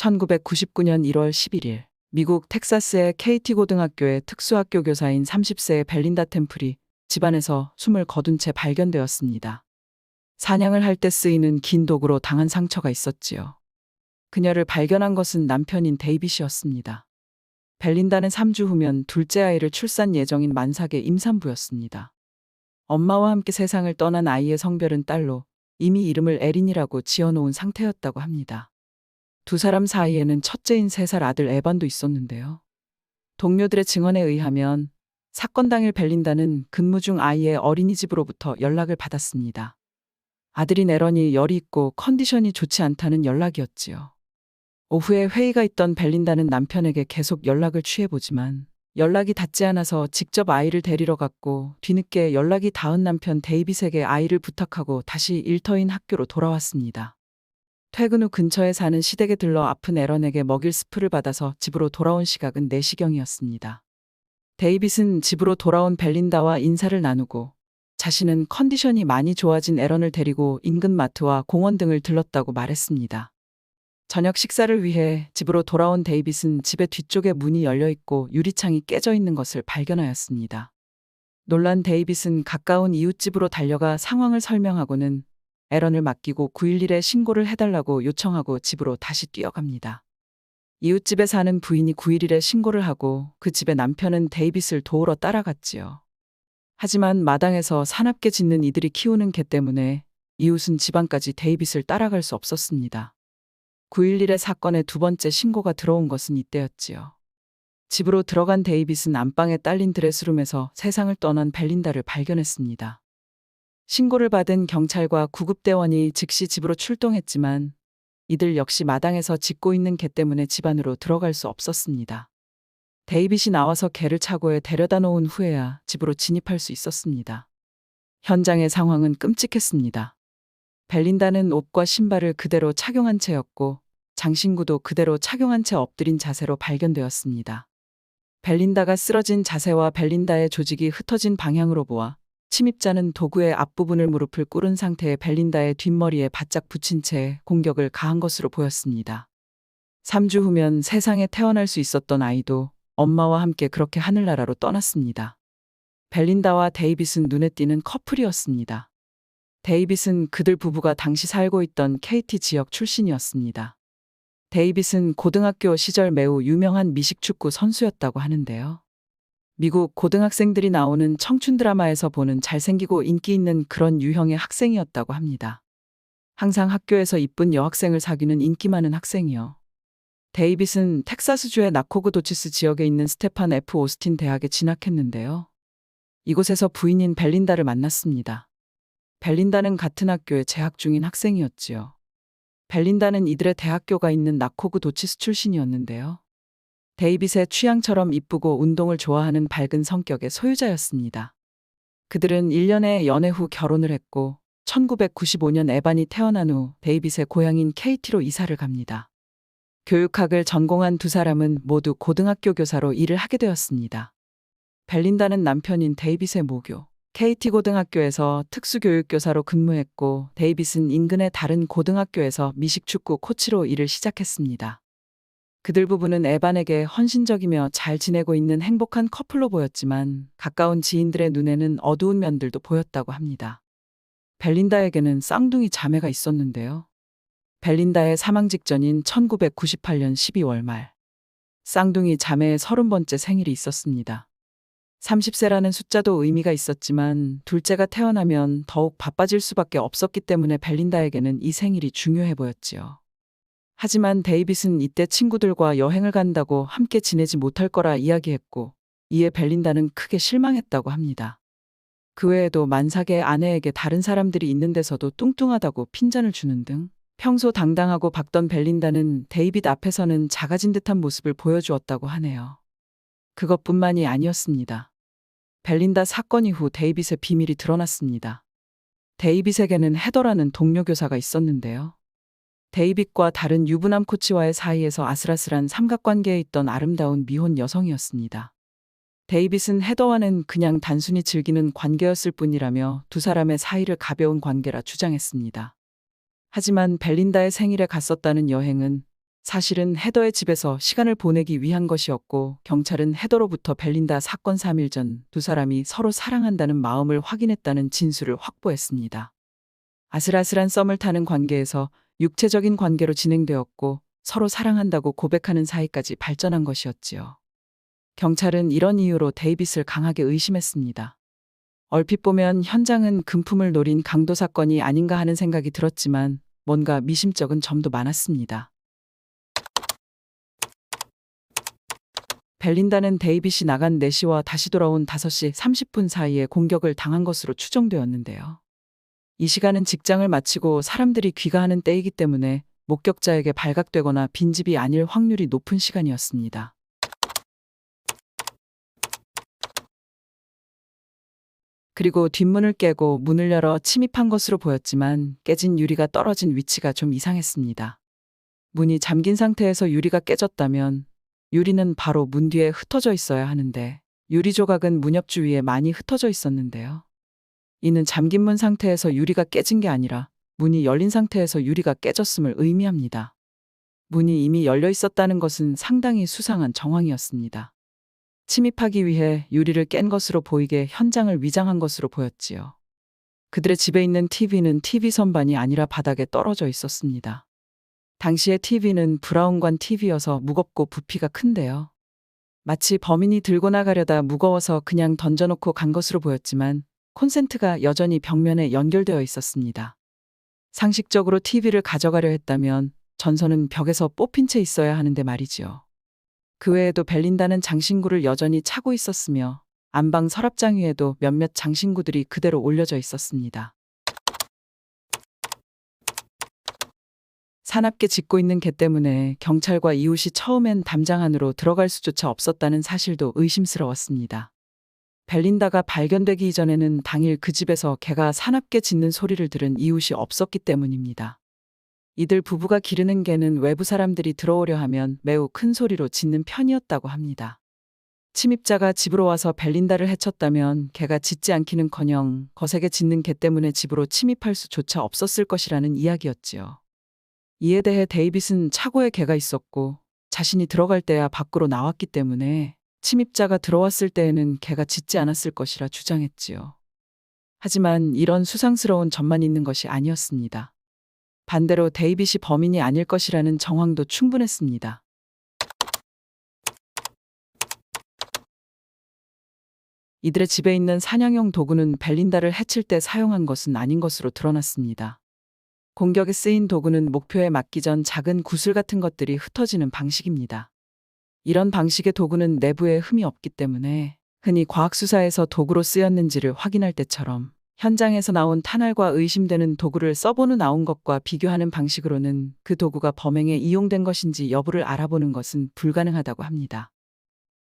1999년 1월 11일, 미국 텍사스의 KT 고등학교의 특수학교 교사인 30세의 벨린다 템플이 집안에서 숨을 거둔 채 발견되었습니다. 사냥을 할 때 쓰이는 긴 도구로 당한 상처가 있었지요. 그녀를 발견한 것은 남편인 데이빗이었습니다. 벨린다는 3주 후면 둘째 아이를 출산 예정인 만삭의 임산부였습니다. 엄마와 함께 세상을 떠난 아이의 성별은 딸로 이미 이름을 에린이라고 지어놓은 상태였다고 합니다. 두 사람 사이에는 첫째인 3살 아들 에반도 있었는데요. 동료들의 증언에 의하면 사건 당일 벨린다는 근무 중 아이의 어린이집으로부터 연락을 받았습니다. 아들인 에런이 열이 있고 컨디션이 좋지 않다는 연락이었지요. 오후에 회의가 있던 벨린다는 남편에게 계속 연락을 취해보지만 연락이 닿지 않아서 직접 아이를 데리러 갔고, 뒤늦게 연락이 닿은 남편 데이빗에게 아이를 부탁하고 다시 일터인 학교로 돌아왔습니다. 퇴근 후 근처에 사는 시댁에 들러 아픈 에런에게 먹일 스프를 받아서 집으로 돌아온 시각은 4시경이었습니다. 데이빗은 집으로 돌아온 벨린다와 인사를 나누고 자신은 컨디션이 많이 좋아진 에런을 데리고 인근 마트와 공원 등을 들렀다고 말했습니다. 저녁 식사를 위해 집으로 돌아온 데이빗은 집의 뒤쪽에 문이 열려 있고 유리창이 깨져 있는 것을 발견하였습니다. 놀란 데이빗은 가까운 이웃집으로 달려가 상황을 설명하고는 에런을 맡기고 911에 신고를 해달라고 요청하고 집으로 다시 뛰어갑니다. 이웃집에 사는 부인이 911에 신고를 하고 그 집의 남편은 데이빗을 도우러 따라갔지요. 하지만 마당에서 사납게 짖는 이들이 키우는 개 때문에 이웃은 집안까지 데이빗을 따라갈 수 없었습니다. 911의 사건의 2번째 신고가 들어온 것은 이때였지요. 집으로 들어간 데이빗은 안방에 딸린 드레스룸에서 세상을 떠난 벨린다를 발견했습니다. 신고를 받은 경찰과 구급대원이 즉시 집으로 출동했지만 이들 역시 마당에서 짖고 있는 개 때문에 집 안으로 들어갈 수 없었습니다. 데이빗이 나와서 개를 차고에 데려다 놓은 후에야 집으로 진입할 수 있었습니다. 현장의 상황은 끔찍했습니다. 벨린다는 옷과 신발을 그대로 착용한 채였고 장신구도 그대로 착용한 채 엎드린 자세로 발견되었습니다. 벨린다가 쓰러진 자세와 벨린다의 조직이 흩어진 방향으로 보아 침입자는 도구의 앞부분을 무릎을 꿇은 상태의 벨린다의 뒷머리에 바짝 붙인 채 공격을 가한 것으로 보였습니다. 3주 후면 세상에 태어날 수 있었던 아이도 엄마와 함께 그렇게 하늘나라로 떠났습니다. 벨린다와 데이빗은 눈에 띄는 커플이었습니다. 데이빗은 그들 부부가 당시 살고 있던 KT 지역 출신이었습니다. 데이빗은 고등학교 시절 매우 유명한 미식축구 선수였다고 하는데요. 미국 고등학생들이 나오는 청춘 드라마에서 보는 잘생기고 인기 있는 그런 유형의 학생이었다고 합니다. 항상 학교에서 이쁜 여학생을 사귀는 인기 많은 학생이요. 데이빗은 텍사스주의 나코그도치스 지역에 있는 스테판 F. 오스틴 대학에 진학했는데요. 이곳에서 부인인 벨린다를 만났습니다. 벨린다는 같은 학교에 재학 중인 학생이었지요. 벨린다는 이들의 대학교가 있는 나코그도치스 출신이었는데요. 데이빗의 취향처럼 이쁘고 운동을 좋아하는 밝은 성격의 소유자였습니다. 그들은 1년의 연애 후 결혼을 했고 1995년 에반이 태어난 후 데이빗의 고향인 KT로 이사를 갑니다. 교육학을 전공한 두 사람은 모두 고등학교 교사로 일을 하게 되었습니다. 벨린다는 남편인 데이빗의 모교, KT 고등학교에서 특수교육교사로 근무했고 데이빗은 인근의 다른 고등학교에서 미식축구 코치로 일을 시작했습니다. 그들 부부는 에반에게 헌신적이며 잘 지내고 있는 행복한 커플로 보였지만 가까운 지인들의 눈에는 어두운 면들도 보였다고 합니다. 벨린다에게는 쌍둥이 자매가 있었는데요. 벨린다의 사망 직전인 1998년 12월 말, 쌍둥이 자매의 30번째 생일이 있었습니다. 30세라는 숫자도 의미가 있었지만 둘째가 태어나면 더욱 바빠질 수밖에 없었기 때문에 벨린다에게는 이 생일이 중요해 보였지요. 하지만 데이빗은 이때 친구들과 여행을 간다고 함께 지내지 못할 거라 이야기했고 이에 벨린다는 크게 실망했다고 합니다. 그 외에도 만삭의 아내에게 다른 사람들이 있는 데서도 뚱뚱하다고 핀잔을 주는 등 평소 당당하고 밝던 벨린다는 데이빗 앞에서는 작아진 듯한 모습을 보여주었다고 하네요. 그것뿐만이 아니었습니다. 벨린다 사건 이후 데이빗의 비밀이 드러났습니다. 데이빗에게는 헤더라는 동료 교사가 있었는데요. 데이빗과 다른 유부남 코치와의 사이에서 아슬아슬한 삼각관계에 있던 아름다운 미혼 여성이었습니다. 데이빗은 헤더와는 그냥 단순히 즐기는 관계였을 뿐이라며 두 사람의 사이를 가벼운 관계라 주장했습니다. 하지만 벨린다의 생일에 갔었다는 여행은 사실은 헤더의 집에서 시간을 보내기 위한 것이었고, 경찰은 헤더로부터 벨린다 사건 3일 전 두 사람이 서로 사랑한다는 마음을 확인했다는 진술을 확보했습니다. 아슬아슬한 썸을 타는 관계에서 육체적인 관계로 진행되었고, 서로 사랑한다고 고백하는 사이까지 발전한 것이었지요. 경찰은 이런 이유로 데이빗을 강하게 의심했습니다. 얼핏 보면 현장은 금품을 노린 강도 사건이 아닌가 하는 생각이 들었지만, 뭔가 미심쩍은 점도 많았습니다. 벨린다는 데이빗이 나간 4시와 다시 돌아온 5시 30분 사이에 공격을 당한 것으로 추정되었는데요. 이 시간은 직장을 마치고 사람들이 귀가하는 때이기 때문에 목격자에게 발각되거나 빈집이 아닐 확률이 높은 시간이었습니다. 그리고 뒷문을 깨고 문을 열어 침입한 것으로 보였지만 깨진 유리가 떨어진 위치가 좀 이상했습니다. 문이 잠긴 상태에서 유리가 깨졌다면 유리는 바로 문 뒤에 흩어져 있어야 하는데 유리 조각은 문 옆 주위에 많이 흩어져 있었는데요. 이는 잠긴 문 상태에서 유리가 깨진 게 아니라 문이 열린 상태에서 유리가 깨졌음을 의미합니다. 문이 이미 열려 있었다는 것은 상당히 수상한 정황이었습니다. 침입하기 위해 유리를 깬 것으로 보이게 현장을 위장한 것으로 보였지요. 그들의 집에 있는 TV는 TV 선반이 아니라 바닥에 떨어져 있었습니다. 당시의 TV는 브라운관 TV여서 무겁고 부피가 큰데요. 마치 범인이 들고 나가려다 무거워서 그냥 던져놓고 간 것으로 보였지만 콘센트가 여전히 벽면에 연결되어 있었습니다. 상식적으로 TV를 가져가려 했다면 전선은 벽에서 뽑힌 채 있어야 하는데 말이지요. 그 외에도 벨린다는 장신구를 여전히 차고 있었으며 안방 서랍장 위에도 몇몇 장신구들이 그대로 올려져 있었습니다. 사납게 짖고 있는 개 때문에 경찰과 이웃이 처음엔 담장 안으로 들어갈 수조차 없었다는 사실도 의심스러웠습니다. 벨린다가 발견되기 이전에는 당일 그 집에서 개가 사납게 짖는 소리를 들은 이웃이 없었기 때문입니다. 이들 부부가 기르는 개는 외부 사람들이 들어오려 하면 매우 큰 소리로 짖는 편이었다고 합니다. 침입자가 집으로 와서 벨린다를 해쳤다면 개가 짖지 않기는커녕 거세게 짖는 개 때문에 집으로 침입할 수조차 없었을 것이라는 이야기였지요. 이에 대해 데이빗은 차고에 개가 있었고 자신이 들어갈 때야 밖으로 나왔기 때문에 침입자가 들어왔을 때에는 개가 짖지 않았을 것이라 주장했지요. 하지만 이런 수상스러운 점만 있는 것이 아니었습니다. 반대로 데이빗이 범인이 아닐 것이라는 정황도 충분했습니다. 이들의 집에 있는 사냥용 도구는 벨린다를 해칠 때 사용한 것은 아닌 것으로 드러났습니다. 공격에 쓰인 도구는 목표에 맞기 전 작은 구슬 같은 것들이 흩어지는 방식입니다. 이런 방식의 도구는 내부에 흠이 없기 때문에 흔히 과학수사에서 도구로 쓰였는지를 확인할 때처럼 현장에서 나온 탄알과 의심되는 도구를 써본 후 나온 것과 비교하는 방식으로는 그 도구가 범행에 이용된 것인지 여부를 알아보는 것은 불가능하다고 합니다.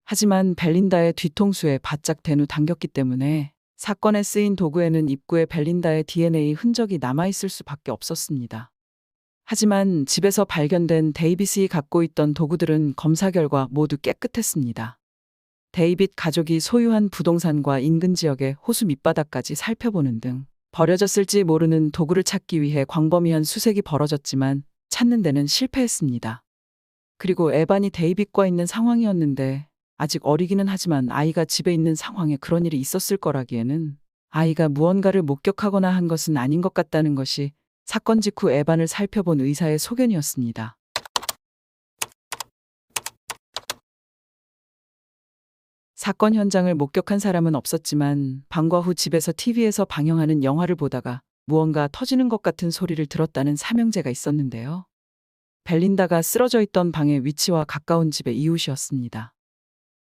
하지만 벨린다의 뒤통수에 바짝 댄 후 당겼기 때문에 사건에 쓰인 도구에는 입구에 벨린다의 DNA 흔적이 남아있을 수밖에 없었습니다. 하지만 집에서 발견된 데이빗이 갖고 있던 도구들은 검사 결과 모두 깨끗했습니다. 데이빗 가족이 소유한 부동산과 인근 지역의 호수 밑바닥까지 살펴보는 등 버려졌을지 모르는 도구를 찾기 위해 광범위한 수색이 벌어졌지만 찾는 데는 실패했습니다. 그리고 에반이 데이빗과 있는 상황이었는데 아직 어리기는 하지만 아이가 집에 있는 상황에 그런 일이 있었을 거라기에는 아이가 무언가를 목격하거나 한 것은 아닌 것 같다는 것이 사건 직후 에반을 살펴본 의사의 소견이었습니다. 사건 현장을 목격한 사람은 없었지만 방과 후 집에서 TV에서 방영하는 영화를 보다가 무언가 터지는 것 같은 소리를 들었다는 사명제가 있었는데요. 벨린다가 쓰러져 있던 방의 위치와 가까운 집의 이웃이었습니다.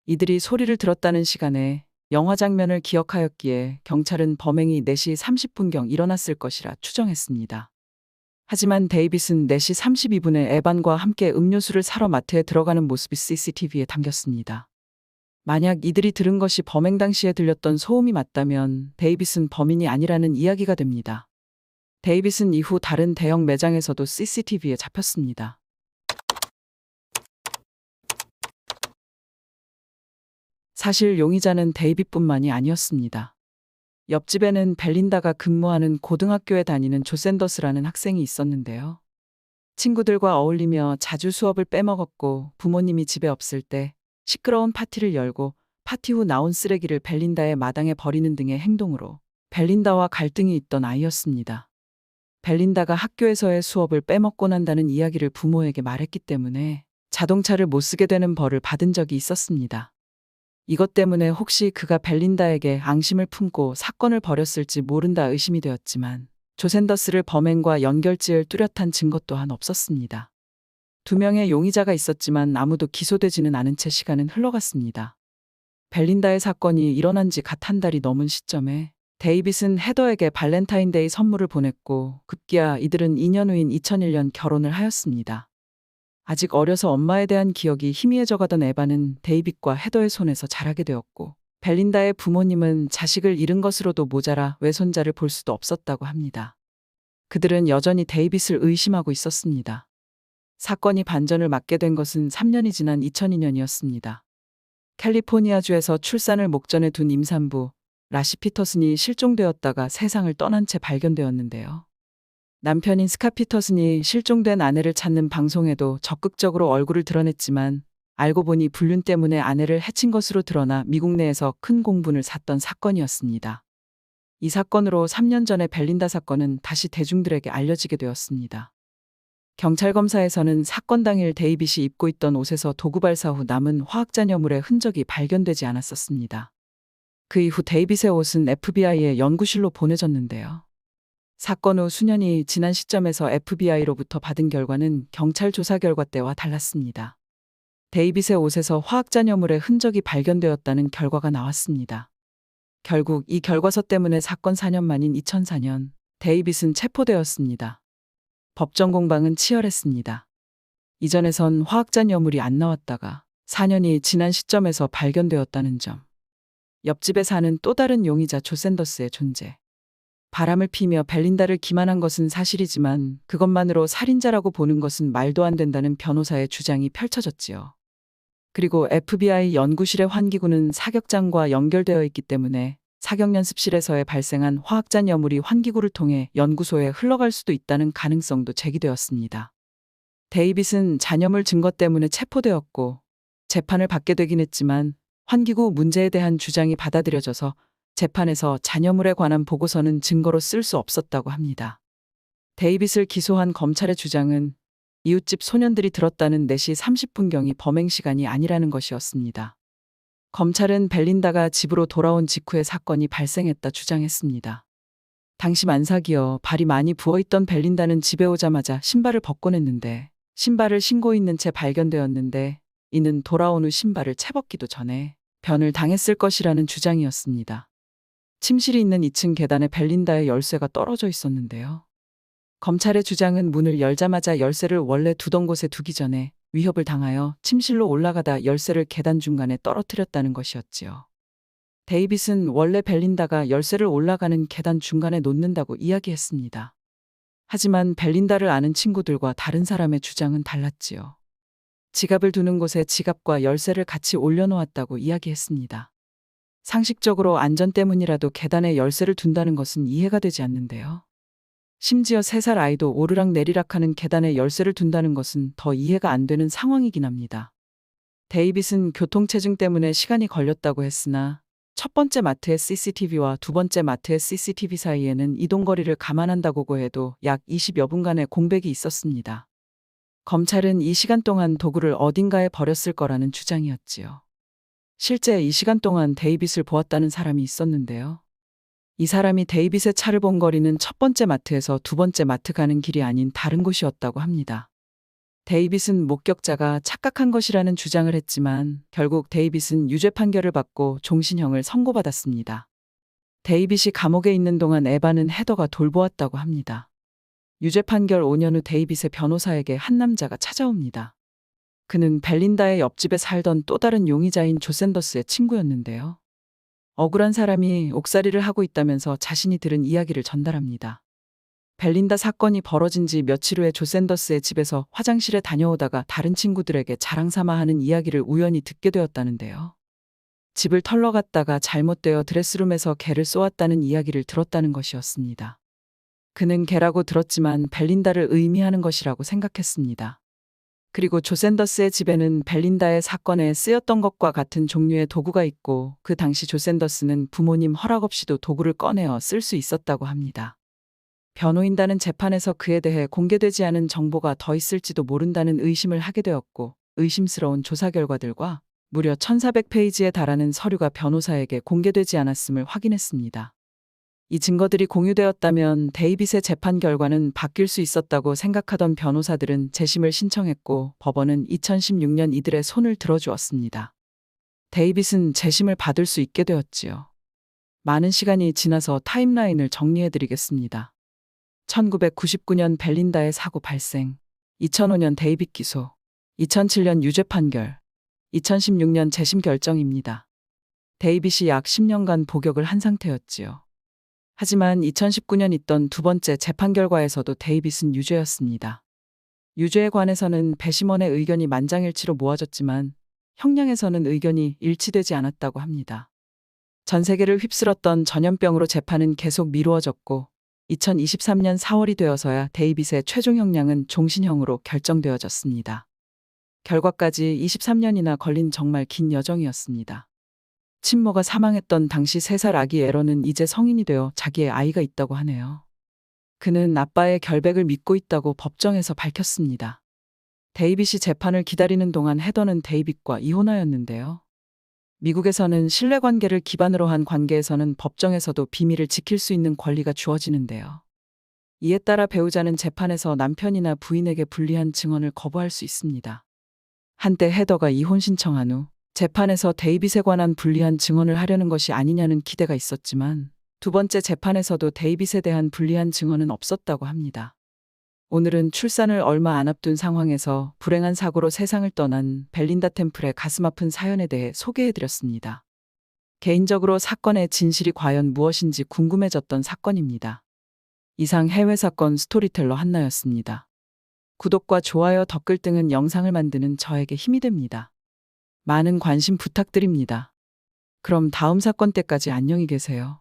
이들이 소리를 들었다는 시간에 영화 장면을 기억하였기에 경찰은 범행이 4시 30분경 일어났을 것이라 추정했습니다. 하지만 데이빗은 4시 32분에 에반과 함께 음료수를 사러 마트에 들어가는 모습이 CCTV에 담겼습니다. 만약 이들이 들은 것이 범행 당시에 들렸던 소음이 맞다면 데이빗은 범인이 아니라는 이야기가 됩니다. 데이빗은 이후 다른 대형 매장에서도 CCTV에 잡혔습니다. 사실 용의자는 데이빗뿐만이 아니었습니다. 옆집에는 벨린다가 근무하는 고등학교에 다니는 조 샌더스라는 학생이 있었는데요. 친구들과 어울리며 자주 수업을 빼먹었고 부모님이 집에 없을 때 시끄러운 파티를 열고 파티 후 나온 쓰레기를 벨린다의 마당에 버리는 등의 행동으로 벨린다와 갈등이 있던 아이였습니다. 벨린다가 학교에서의 수업을 빼먹고 난다는 이야기를 부모에게 말했기 때문에 자동차를 못 쓰게 되는 벌을 받은 적이 있었습니다. 이것 때문에 혹시 그가 벨린다에게 앙심을 품고 사건을 벌였을지 모른다 의심이 되었지만 조샌더스를 범행과 연결지을 뚜렷한 증거 또한 없었습니다. 두 명의 용의자가 있었지만 아무도 기소되지는 않은 채 시간은 흘러갔습니다. 벨린다의 사건이 일어난 지 갓 한 달이 넘은 시점에 데이빗은 헤더에게 발렌타인데이 선물을 보냈고 급기야 이들은 2년 후인 2001년 결혼을 하였습니다. 아직 어려서 엄마에 대한 기억이 희미해져 가던 에바는 데이빗과 헤더의 손에서 자라게 되었고 벨린다의 부모님은 자식을 잃은 것으로도 모자라 외손자를 볼 수도 없었다고 합니다. 그들은 여전히 데이빗을 의심하고 있었습니다. 사건이 반전을 맞게 된 것은 3년이 지난 2002년이었습니다. 캘리포니아주에서 출산을 목전에 둔 임산부 라시 피터슨이 실종되었다가 세상을 떠난 채 발견되었는데요. 남편인 스카 피터슨이 실종된 아내를 찾는 방송에도 적극적으로 얼굴을 드러냈지만 알고 보니 불륜 때문에 아내를 해친 것으로 드러나 미국 내에서 큰 공분을 샀던 사건이었습니다. 이 사건으로 3년 전의 벨린다 사건은 다시 대중들에게 알려지게 되었습니다. 경찰 검사에서는 사건 당일 데이빗이 입고 있던 옷에서 도구 발사 후 남은 화학잔여물의 흔적이 발견되지 않았었습니다. 그 이후 데이빗의 옷은 FBI의 연구실로 보내졌는데요. 사건 후 수년이 지난 시점에서 FBI로부터 받은 결과는 경찰 조사 결과 때와 달랐습니다. 데이빗의 옷에서 화학잔여물의 흔적이 발견되었다는 결과가 나왔습니다. 결국 이 결과서 때문에 사건 4년 만인 2004년 데이빗은 체포되었습니다. 법정 공방은 치열했습니다. 이전에선 화학잔여물이 안 나왔다가 4년이 지난 시점에서 발견되었다는 점. 옆집에 사는 또 다른 용의자 조샌더스의 존재. 바람을 피며 벨린다를 기만한 것은 사실이지만 그것만으로 살인자라고 보는 것은 말도 안 된다는 변호사의 주장이 펼쳐졌지요. 그리고 FBI 연구실의 환기구는 사격장과 연결되어 있기 때문에 사격연습실에서의 발생한 화학잔여물이 환기구를 통해 연구소에 흘러갈 수도 있다는 가능성도 제기되었습니다. 데이빗은 잔여물 증거 때문에 체포되었고 재판을 받게 되긴 했지만 환기구 문제에 대한 주장이 받아들여져서 재판에서 잔여물에 관한 보고서는 증거로 쓸 수 없었다고 합니다. 데이빗을 기소한 검찰의 주장은 이웃집 소년들이 들었다는 4시 30분경이 범행 시간이 아니라는 것이었습니다. 검찰은 벨린다가 집으로 돌아온 직후에 사건이 발생했다 주장했습니다. 당시 만삭이어 발이 많이 부어있던 벨린다는 집에 오자마자 신발을 벗곤 했는데 신발을 신고 있는 채 발견되었는데 이는 돌아온 후 신발을 채벗기도 전에 변을 당했을 것이라는 주장이었습니다. 침실이 있는 2층 계단에 벨린다의 열쇠가 떨어져 있었는데요. 검찰의 주장은 문을 열자마자 열쇠를 원래 두던 곳에 두기 전에 위협을 당하여 침실로 올라가다 열쇠를 계단 중간에 떨어뜨렸다는 것이었지요. 데이빗은 원래 벨린다가 열쇠를 올라가는 계단 중간에 놓는다고 이야기했습니다. 하지만 벨린다를 아는 친구들과 다른 사람의 주장은 달랐지요. 지갑을 두는 곳에 지갑과 열쇠를 같이 올려놓았다고 이야기했습니다. 상식적으로 안전 때문이라도 계단에 열쇠를 둔다는 것은 이해가 되지 않는데요. 심지어 3살 아이도 오르락 내리락하는 계단에 열쇠를 둔다는 것은 더 이해가 안 되는 상황이긴 합니다. 데이빗은 교통체증 때문에 시간이 걸렸다고 했으나 첫 번째 마트의 CCTV와 두 번째 마트의 CCTV 사이에는 이동거리를 감안한다고 해도 약 20여 분간의 공백이 있었습니다. 검찰은 이 시간 동안 도구를 어딘가에 버렸을 거라는 주장이었지요. 실제 이 시간 동안 데이빗을 보았다는 사람이 있었는데요. 이 사람이 데이빗의 차를 본 거리는 첫 번째 마트에서 두 번째 마트 가는 길이 아닌 다른 곳이었다고 합니다. 데이빗은 목격자가 착각한 것이라는 주장을 했지만 결국 데이빗은 유죄 판결을 받고 종신형을 선고받았습니다. 데이빗이 감옥에 있는 동안 에바는 헤더가 돌보았다고 합니다. 유죄 판결 5년 후 데이빗의 변호사에게 한 남자가 찾아옵니다. 그는 벨린다의 옆집에 살던 또 다른 용의자인 조샌더스의 친구였는데요. 억울한 사람이 옥살이를 하고 있다면서 자신이 들은 이야기를 전달합니다. 벨린다 사건이 벌어진 지 며칠 후에 조샌더스의 집에서 화장실에 다녀오다가 다른 친구들에게 자랑삼아 하는 이야기를 우연히 듣게 되었다는데요. 집을 털러 갔다가 잘못되어 드레스룸에서 개를 쏘았다는 이야기를 들었다는 것이었습니다. 그는 개라고 들었지만 벨린다를 의미하는 것이라고 생각했습니다. 그리고 조 샌더스의 집에는 벨린다의 사건에 쓰였던 것과 같은 종류의 도구가 있고 그 당시 조 샌더스는 부모님 허락 없이도 도구를 꺼내어 쓸 수 있었다고 합니다. 변호인단은 재판에서 그에 대해 공개되지 않은 정보가 더 있을지도 모른다는 의심을 하게 되었고 의심스러운 조사 결과들과 무려 1400페이지에 달하는 서류가 변호사에게 공개되지 않았음을 확인했습니다. 이 증거들이 공유되었다면 데이빗의 재판 결과는 바뀔 수 있었다고 생각하던 변호사들은 재심을 신청했고 법원은 2016년 이들의 손을 들어주었습니다. 데이빗은 재심을 받을 수 있게 되었지요. 많은 시간이 지나서 타임라인을 정리해드리겠습니다. 1999년 벨린다의 사고 발생, 2005년 데이빗 기소, 2007년 유죄 판결, 2016년 재심 결정입니다. 데이빗이 약 10년간 복역을 한 상태였지요. 하지만 2019년 있던 두 번째 재판 결과에서도 데이빗은 유죄였습니다. 유죄에 관해서는 배심원의 의견이 만장일치로 모아졌지만 형량에서는 의견이 일치되지 않았다고 합니다. 전 세계를 휩쓸었던 전염병으로 재판은 계속 미루어졌고 2023년 4월이 되어서야 데이빗의 최종 형량은 종신형으로 결정되어졌습니다. 결과까지 23년이나 걸린 정말 긴 여정이었습니다. 친모가 사망했던 당시 3살 아기 에런은 이제 성인이 되어 자기의 아이가 있다고 하네요. 그는 아빠의 결백을 믿고 있다고 법정에서 밝혔습니다. 데이빗이 재판을 기다리는 동안 헤더는 데이빗과 이혼하였는데요. 미국에서는 신뢰관계를 기반으로 한 관계에서는 법정에서도 비밀을 지킬 수 있는 권리가 주어지는데요. 이에 따라 배우자는 재판에서 남편이나 부인에게 불리한 증언을 거부할 수 있습니다. 한때 헤더가 이혼 신청한 후 재판에서 데이빗에 관한 불리한 증언을 하려는 것이 아니냐는 기대가 있었지만 두 번째 재판에서도 데이빗에 대한 불리한 증언은 없었다고 합니다. 오늘은 출산을 얼마 안 앞둔 상황에서 불행한 사고로 세상을 떠난 벨린다 템플의 가슴 아픈 사연에 대해 소개해드렸습니다. 개인적으로 사건의 진실이 과연 무엇인지 궁금해졌던 사건입니다. 이상 해외 사건 스토리텔러 한나였습니다. 구독과 좋아요, 댓글 등은 영상을 만드는 저에게 힘이 됩니다. 많은 관심 부탁드립니다. 그럼 다음 사건 때까지 안녕히 계세요.